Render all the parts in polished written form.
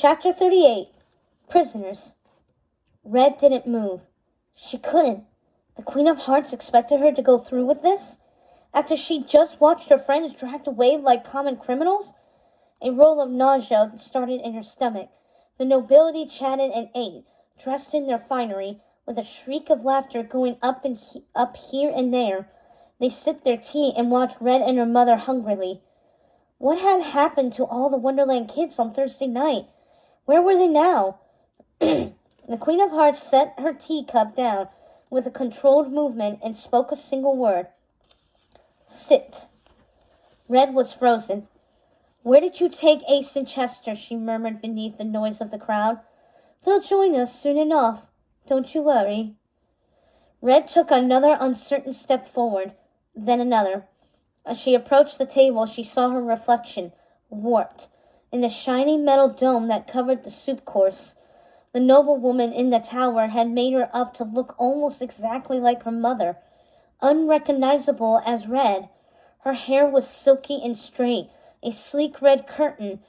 Chapter 38. Prisoners. Red didn't move. She couldn't. The Queen of Hearts expected her to go through with this? After she just watched her friends dragged away like common criminals? A roll of nausea started in her stomach. The nobility chatted and ate, dressed in their finery, with a shriek of laughter going up here and there. They sipped their tea and watched Red and her mother hungrily. What had happened to all the Wonderland kids on Thursday night? Where were they now? The Queen of Hearts set her teacup down with a controlled movement and spoke a single word. Sit. Red was frozen. Where did you take Ace and Chester? She murmured beneath the noise of the crowd. They'll join us soon enough. Don't you worry. Red took another uncertain step forward, then another. As she approached the table, she saw her reflection, warped, in the shiny metal dome that covered the soup course. The noblewoman in the tower had made her up to look almost exactly like her mother, unrecognizable as Red. Her hair was silky and straight, a sleek red curtain,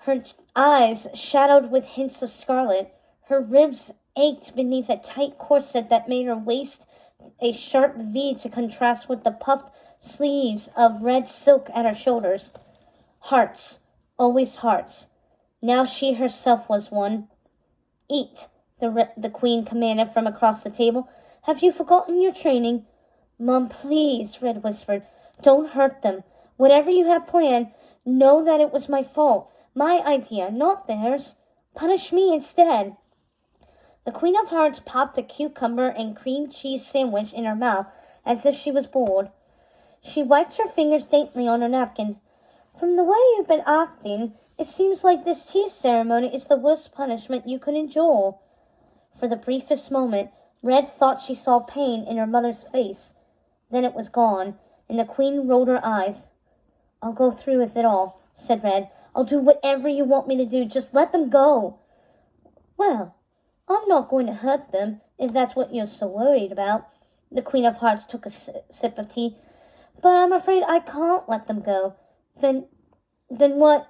her eyes shadowed with hints of scarlet. Her ribs ached beneath a tight corset that made her waist a sharp V to contrast with the puffed sleeves of red silk at her shoulders. Hearts, always hearts. Now she herself was one. Eat, the Queen commanded from across the table. Have you forgotten your training? Mom, please, Red whispered. Don't hurt them. Whatever you have planned, know that it was my fault. My idea, not theirs. Punish me instead. The Queen of Hearts popped a cucumber and cream cheese sandwich in her mouth as if she was bored. She wiped her fingers daintily on her napkin. From the way you've been acting, it seems like this tea ceremony is the worst punishment you could endure. For the briefest moment, Red thought she saw pain in her mother's face. Then it was gone, and the Queen rolled her eyes. I'll go through with it all, said Red. I'll do whatever you want me to do. Just let them go. Well, I'm not going to hurt them, if that's what you're so worried about. The Queen of Hearts took a sip of tea. But I'm afraid I can't let them go. Then what?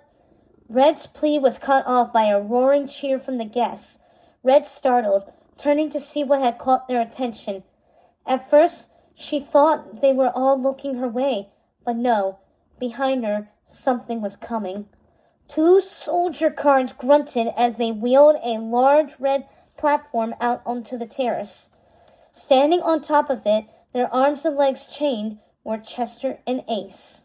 Red's plea was cut off by a roaring cheer from the guests. Red startled, turning to see what had caught their attention. At first, she thought they were all looking her way, but no, behind her, something was coming. 2 soldier cars grunted as they wheeled a large red platform out onto the terrace. Standing on top of it, their arms and legs chained, were Chester and Ace.